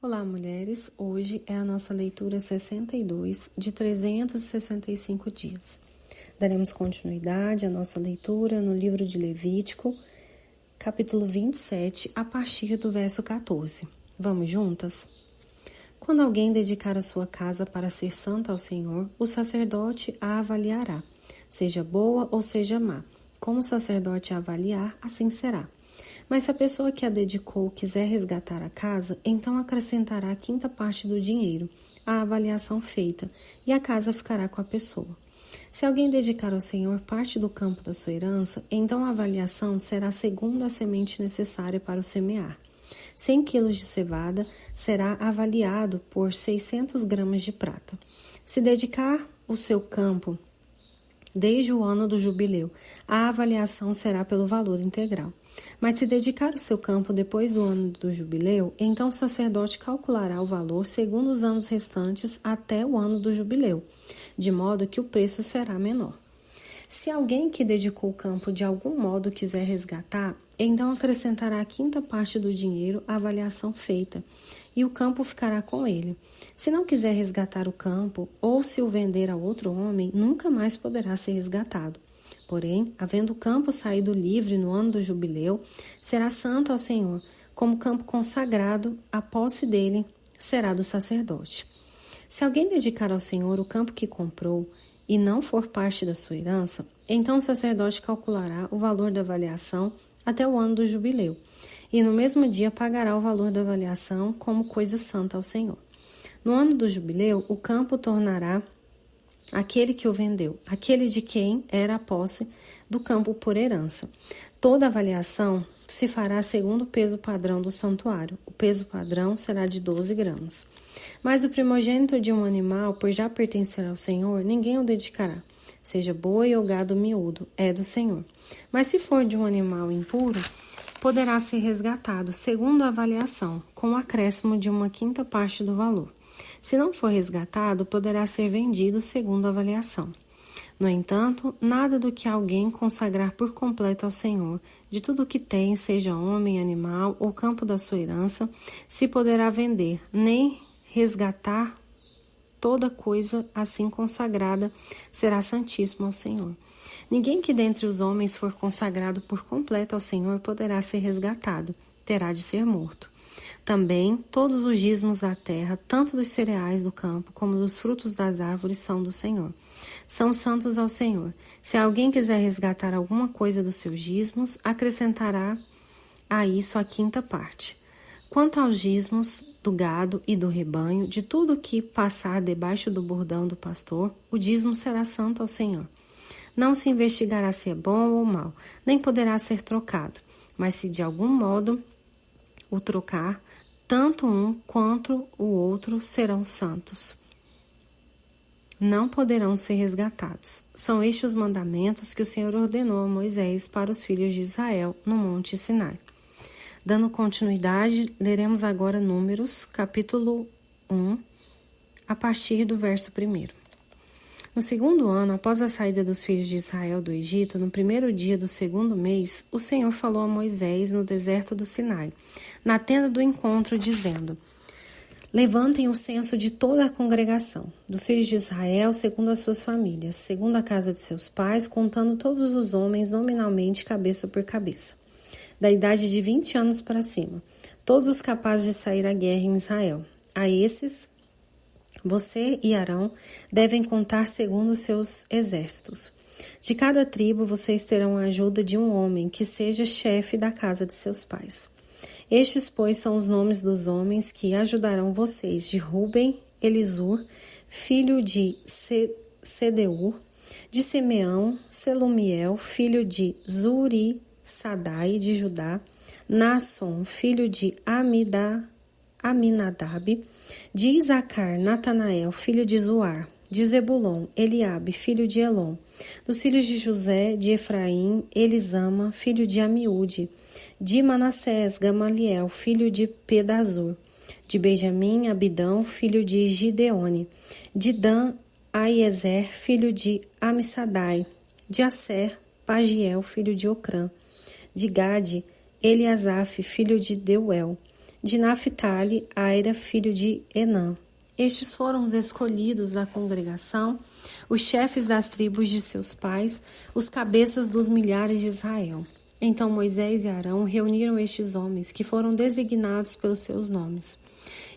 Olá, mulheres! Hoje é a nossa leitura 62 de 365 dias. Daremos continuidade à nossa leitura no livro de Levítico, capítulo 27, a partir do verso 14. Vamos juntas? Quando alguém dedicar a sua casa para ser santa ao Senhor, o sacerdote a avaliará, seja boa ou seja má. Como o sacerdote a avaliar, assim será. Mas se a pessoa que a dedicou quiser resgatar a casa, então acrescentará a quinta parte do dinheiro, à avaliação feita, e a casa ficará com a pessoa. Se alguém dedicar ao Senhor parte do campo da sua herança, então a avaliação será segundo a semente necessária para o semear. 100 quilos de cevada será avaliado por 600 gramas de prata. Se dedicar o seu campo desde o ano do jubileu, a avaliação será pelo valor integral. Mas se dedicar o seu campo depois do ano do jubileu, então o sacerdote calculará o valor segundo os anos restantes até o ano do jubileu, de modo que o preço será menor. Se alguém que dedicou o campo de algum modo quiser resgatar, então acrescentará a quinta parte do dinheiro à avaliação feita, e o campo ficará com ele. Se não quiser resgatar o campo, ou se o vender a outro homem, nunca mais poderá ser resgatado. Porém, havendo o campo saído livre no ano do jubileu, será santo ao Senhor. Como campo consagrado, a posse dele será do sacerdote. Se alguém dedicar ao Senhor o campo que comprou e não for parte da sua herança, então o sacerdote calculará o valor da avaliação até o ano do jubileu, e no mesmo dia pagará o valor da avaliação como coisa santa ao Senhor. No ano do jubileu, o campo tornará aquele que o vendeu, aquele de quem era a posse do campo por herança. Toda avaliação se fará segundo o peso padrão do santuário. O peso padrão será de 12 gramas. Mas o primogênito de um animal, por já pertencer ao Senhor, ninguém o dedicará. Seja boi ou gado miúdo, é do Senhor. Mas se for de um animal impuro, poderá ser resgatado, segundo a avaliação, com o acréscimo de uma quinta parte do valor. Se não for resgatado, poderá ser vendido segundo a avaliação. No entanto, nada do que alguém consagrar por completo ao Senhor, de tudo o que tem, seja homem, animal ou campo da sua herança, se poderá vender, nem resgatar. Toda coisa assim consagrada será santíssima ao Senhor. Ninguém que dentre os homens for consagrado por completo ao Senhor poderá ser resgatado, terá de ser morto. Também todos os dízimos da terra, tanto dos cereais do campo como dos frutos das árvores, são do Senhor. São santos ao Senhor. Se alguém quiser resgatar alguma coisa dos seus dízimos, acrescentará a isso a quinta parte. Quanto aos dízimos do gado e do rebanho, de tudo que passar debaixo do bordão do pastor, o dízimo será santo ao Senhor. Não se investigará se é bom ou mal, nem poderá ser trocado. Mas se de algum modo o trocar, tanto um quanto o outro serão santos. Não poderão ser resgatados. São estes os mandamentos que o Senhor ordenou a Moisés para os filhos de Israel no Monte Sinai. Dando continuidade, leremos agora Números, capítulo 1, a partir do verso 1. No segundo ano, após a saída dos filhos de Israel do Egito, no primeiro dia do segundo mês, o Senhor falou a Moisés no deserto do Sinai, na tenda do encontro, dizendo: Levantem o censo de toda a congregação, dos filhos de Israel, segundo as suas famílias, segundo a casa de seus pais, contando todos os homens nominalmente, cabeça por cabeça, da idade de 20 anos para cima, todos os capazes de sair à guerra em Israel. A esses, você e Arão devem contar segundo os seus exércitos. De cada tribo, vocês terão a ajuda de um homem que seja chefe da casa de seus pais. Estes, pois, são os nomes dos homens que ajudarão vocês: de Ruben, Elisur, filho de Sedeur; de Simeão, Selumiel, filho de Zuri, Sadai, de Judá; Naasson, filho de Aminadab; de Isacar, Natanael, filho de Zuar; de Zebulon, Eliabe, filho de Elon; dos filhos de José, de Efraim, Elisama, filho de Amiúde; de Manassés, Gamaliel, filho de Pedazur; de Benjamim, Abidão, filho de Gideone; de Dan, Aiezer, filho de Amissadai; de Asser, Pagiel, filho de Ocrã; de Gade, Eliasaf, filho de Deuel; De Naphtali, Aira, filho de Enã. Estes foram os escolhidos da congregação, os chefes das tribos de seus pais, os cabeças dos milhares de Israel. Então Moisés e Arão reuniram estes homens, que foram designados pelos seus nomes.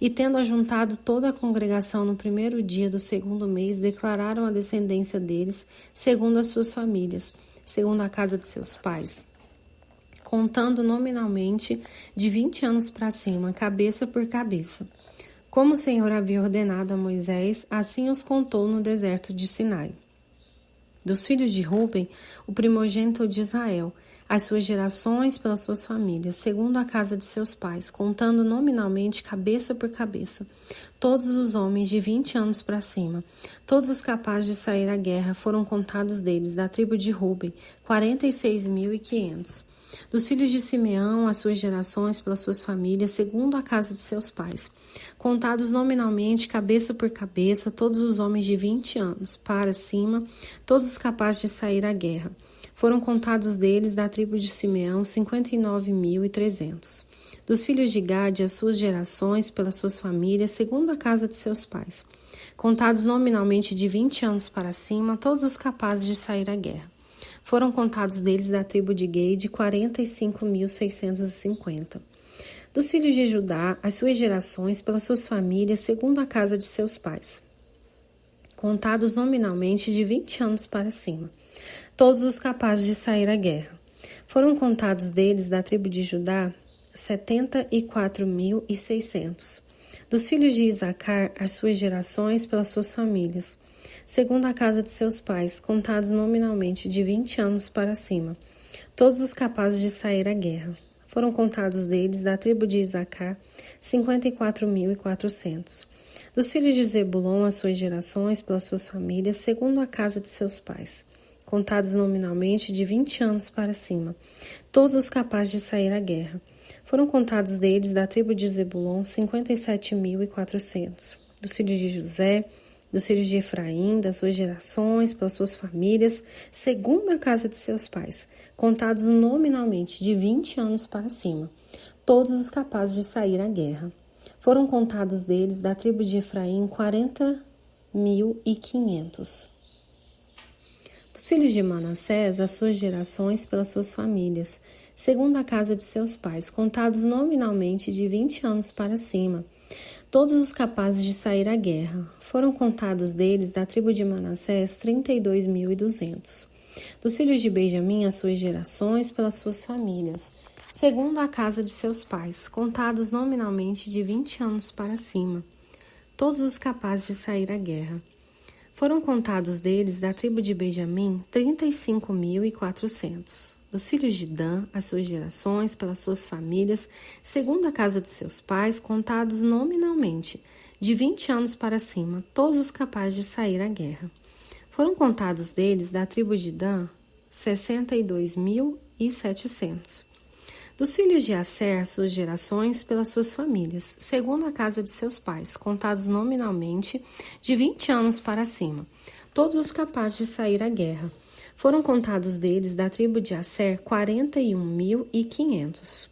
E tendo ajuntado toda a congregação no primeiro dia do segundo mês, declararam a descendência deles, segundo as suas famílias, segundo a casa de seus pais, contando nominalmente de 20 anos para cima, cabeça por cabeça. Como o Senhor havia ordenado a Moisés, assim os contou no deserto de Sinai. Dos filhos de Ruben, o primogênito de Israel, as suas gerações pelas suas famílias, segundo a casa de seus pais, contando nominalmente cabeça por cabeça, todos os homens de 20 anos para cima, todos os capazes de sair à guerra, foram contados deles, da tribo de Ruben, 46.500. Dos filhos de Simeão, as suas gerações pelas suas famílias, segundo a casa de seus pais, contados nominalmente, cabeça por cabeça, todos os homens de 20 anos para cima, todos os capazes de sair à guerra. Foram contados deles, da tribo de Simeão, 59.300. Dos filhos de Gade, as suas gerações pelas suas famílias, segundo a casa de seus pais, contados nominalmente de 20 anos para cima, todos os capazes de sair à guerra. Foram contados deles, da tribo de Gade, 45.650. Dos filhos de Judá, as suas gerações pelas suas famílias, segundo a casa de seus pais, contados nominalmente de 20 anos para cima, todos os capazes de sair à guerra. Foram contados deles, da tribo de Judá, 74.600. Dos filhos de Isacar, as suas gerações pelas suas famílias, segundo a casa de seus pais, contados nominalmente de 20 anos para cima, todos os capazes de sair à guerra. Foram contados deles, da tribo de Isacar, 54.400. Dos filhos de Zebulon, as suas gerações pelas suas famílias, segundo a casa de seus pais, contados nominalmente de 20 anos para cima, todos os capazes de sair à guerra. Foram contados deles, da tribo de Zebulon, 57.400. Dos filhos de José, dos filhos de Efraim, das suas gerações, pelas suas famílias, segundo a casa de seus pais, contados nominalmente de 20 anos para cima, todos os capazes de sair à guerra. Foram contados deles, da tribo de Efraim, 40.500. Dos filhos de Manassés, as suas gerações pelas suas famílias, segundo a casa de seus pais, contados nominalmente de 20 anos para cima, todos os capazes de sair à guerra. Foram contados deles, da tribo de Manassés, 32.200. Dos filhos de Benjamim, as suas gerações pelas suas famílias, segundo a casa de seus pais, contados nominalmente de 20 anos para cima, todos os capazes de sair à guerra. Foram contados deles, da tribo de Benjamim, 35.400. Dos filhos de Dan, as suas gerações pelas suas famílias, segundo a casa de seus pais, contados nominalmente, de 20 anos para cima, todos os capazes de sair à guerra. Foram contados deles, da tribo de Dan, 62.700. Dos filhos de Asser, as suas gerações pelas suas famílias, segundo a casa de seus pais, contados nominalmente, de 20 anos para cima, todos os capazes de sair à guerra. Foram contados deles, da tribo de Asser, 41.500.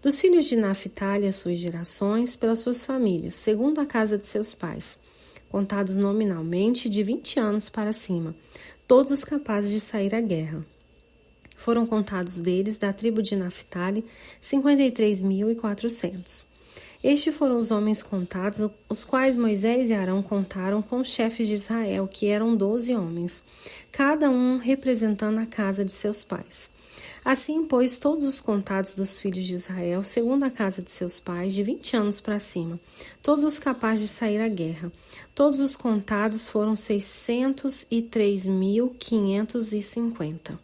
Dos filhos de Naphtali, as suas gerações, pelas suas famílias, segundo a casa de seus pais, contados nominalmente de 20 anos para cima, todos os capazes de sair à guerra. Foram contados deles, da tribo de Naphtali, 53.400. Estes foram os homens contados, os quais Moisés e Arão contaram com os chefes de Israel, que eram 12 homens, cada um representando a casa de seus pais. Assim, pois, todos os contados dos filhos de Israel, segundo a casa de seus pais, de 20 anos para cima, todos os capazes de sair à guerra, todos os contados foram 603.550.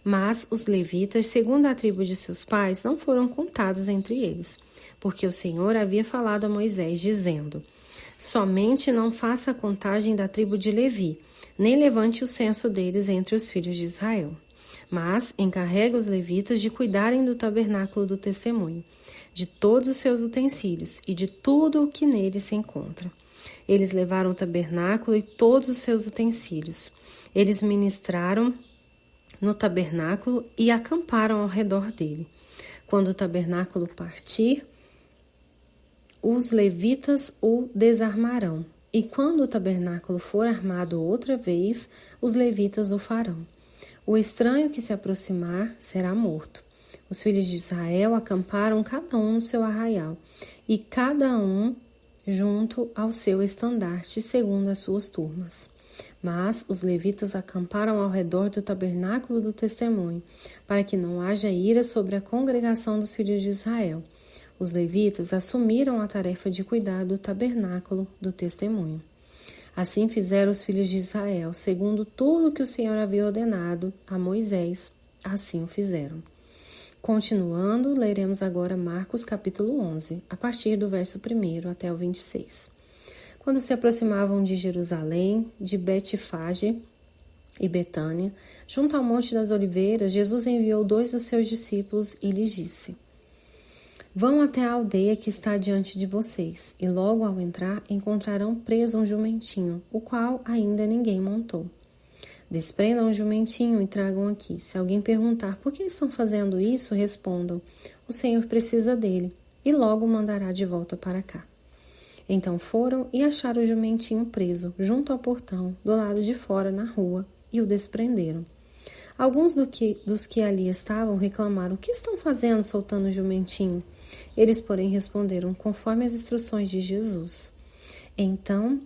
Mas os levitas, segundo a tribo de seus pais, não foram contados entre eles, porque o Senhor havia falado a Moisés, dizendo: somente não faça a contagem da tribo de Levi, nem levante o censo deles entre os filhos de Israel. Mas encarrega os levitas de cuidarem do tabernáculo do testemunho, de todos os seus utensílios e de tudo o que nele se encontra. Eles levaram o tabernáculo e todos os seus utensílios. Eles ministraram no tabernáculo e acamparam ao redor dele. Quando o tabernáculo partir os levitas o desarmarão. E quando o tabernáculo for armado outra vez, os levitas o farão. O estranho que se aproximar será morto. Os filhos de Israel acamparam cada um no seu arraial, e cada um junto ao seu estandarte, segundo as suas turmas. Mas os levitas acamparam ao redor do tabernáculo do testemunho, para que não haja ira sobre a congregação dos filhos de Israel. Os levitas assumiram a tarefa de cuidar do tabernáculo do testemunho. Assim fizeram os filhos de Israel, segundo tudo que o Senhor havia ordenado a Moisés, assim o fizeram. Continuando, leremos agora Marcos capítulo 11, a partir do verso 1 até o 26. Quando se aproximavam de Jerusalém, de Betfage e Betânia, junto ao Monte das Oliveiras, Jesus enviou 2 dos seus discípulos e lhes disse: Vão até a aldeia que está diante de vocês, e logo ao entrar encontrarão preso um jumentinho, o qual ainda ninguém montou. Desprendam o jumentinho e tragam aqui. Se alguém perguntar por que estão fazendo isso, respondam: o Senhor precisa dele, e logo o mandará de volta para cá. Então foram e acharam o jumentinho preso, junto ao portão, do lado de fora, na rua, e o desprenderam. Alguns dos que ali estavam reclamaram: o que estão fazendo soltando o jumentinho? Eles, porém, responderam conforme as instruções de Jesus. Então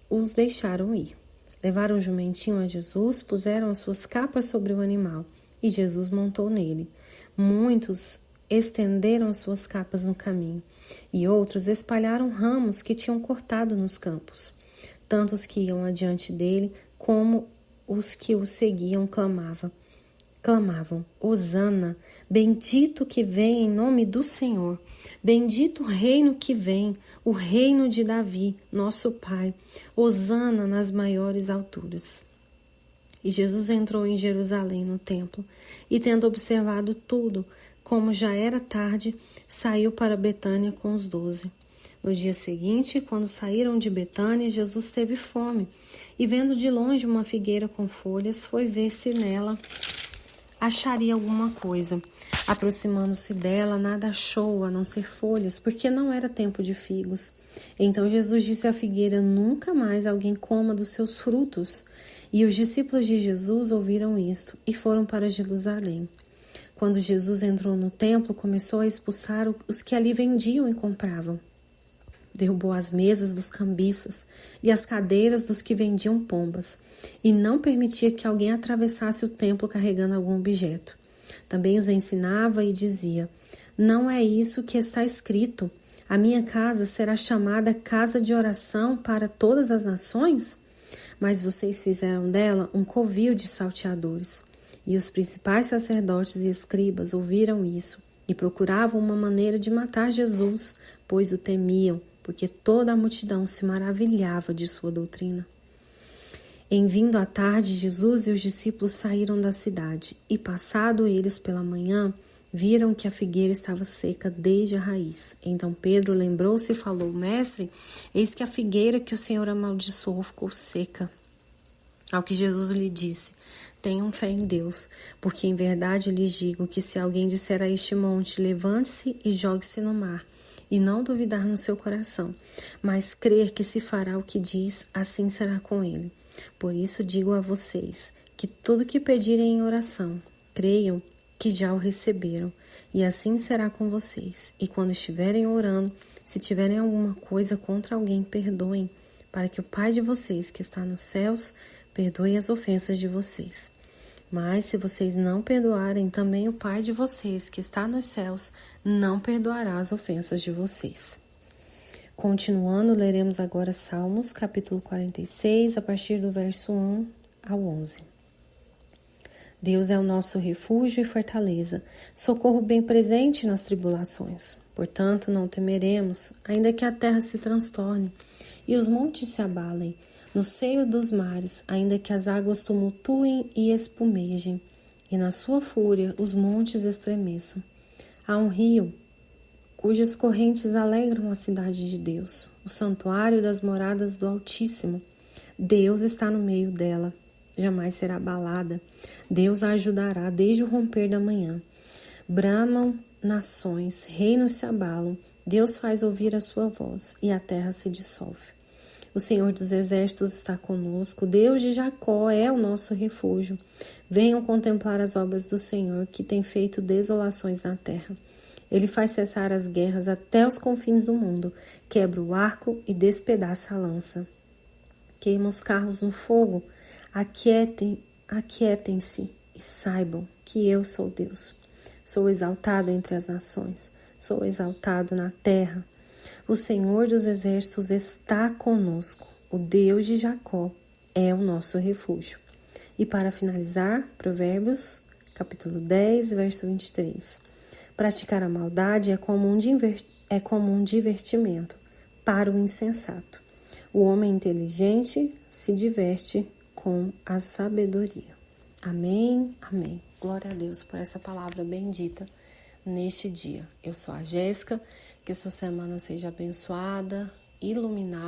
os deixaram ir. Levaram o jumentinho a Jesus, puseram as suas capas sobre o animal, e Jesus montou nele. Muitos estenderam as suas capas no caminho, e outros espalharam ramos que tinham cortado nos campos. Tanto os que iam adiante dele, como os que o seguiam clamavam: Hosana, bendito que vem em nome do Senhor, bendito o reino que vem, o reino de Davi, nosso Pai, Hosana nas maiores alturas. E Jesus entrou em Jerusalém no templo, e tendo observado tudo, como já era tarde, saiu para Betânia com os 12. No dia seguinte, quando saíram de Betânia, Jesus teve fome, e vendo de longe uma figueira com folhas, foi ver se nela acharia alguma coisa. Aproximando-se dela, nada achou a não ser folhas, porque não era tempo de figos. Então Jesus disse à figueira: nunca mais alguém coma dos seus frutos. E os discípulos de Jesus ouviram isto e foram para Jerusalém. Quando Jesus entrou no templo, começou a expulsar os que ali vendiam e compravam. Derrubou as mesas dos cambistas e as cadeiras dos que vendiam pombas, e não permitia que alguém atravessasse o templo carregando algum objeto. Também os ensinava e dizia: não é isso que está escrito: a minha casa será chamada casa de oração para todas as nações? Mas vocês fizeram dela um covil de salteadores. E os principais sacerdotes e escribas ouviram isso e procuravam uma maneira de matar Jesus, pois o temiam, porque toda a multidão se maravilhava de sua doutrina. Em vindo à tarde, Jesus e os discípulos saíram da cidade, e passado eles pela manhã, viram que a figueira estava seca desde a raiz. Então Pedro lembrou-se e falou: Mestre, eis que a figueira que o Senhor amaldiçoou ficou seca. Ao que Jesus lhe disse: tenham fé em Deus, porque em verdade lhes digo que se alguém disser a este monte: levante-se e jogue-se no mar, e não duvidar no seu coração, mas crer que se fará o que diz, assim será com ele. Por isso digo a vocês, que tudo que pedirem em oração, creiam que já o receberam, e assim será com vocês. E quando estiverem orando, se tiverem alguma coisa contra alguém, perdoem, para que o Pai de vocês, que está nos céus, perdoe as ofensas de vocês. Mas se vocês não perdoarem, também o Pai de vocês, que está nos céus, não perdoará as ofensas de vocês. Continuando, leremos agora Salmos, capítulo 46, a partir do verso 1 ao 11. Deus é o nosso refúgio e fortaleza, socorro bem presente nas tribulações. Portanto, não temeremos, ainda que a terra se transtorne e os montes se abalem, no seio dos mares, ainda que as águas tumultuem e espumejem, e na sua fúria os montes estremeçam. Há um rio cujas correntes alegram a cidade de Deus, o santuário das moradas do Altíssimo. Deus está no meio dela, jamais será abalada. Deus a ajudará desde o romper da manhã. Bramam nações, reinos se abalam. Deus faz ouvir a sua voz e a terra se dissolve. O Senhor dos Exércitos está conosco, Deus de Jacó é o nosso refúgio. Venham contemplar as obras do Senhor, que tem feito desolações na terra. Ele faz cessar as guerras até os confins do mundo, quebra o arco e despedaça a lança. Queima os carros no fogo, aquietem-se e saibam que eu sou Deus. Sou exaltado entre as nações, sou exaltado na terra. O Senhor dos Exércitos está conosco, o Deus de Jacó é o nosso refúgio. E para finalizar, Provérbios, capítulo 10, verso 23. Praticar a maldade é como um divertimento para o insensato. O homem inteligente se diverte com a sabedoria. Amém, amém. Glória a Deus por essa palavra bendita neste dia. Eu sou a Jéssica, que a sua semana seja abençoada, iluminada.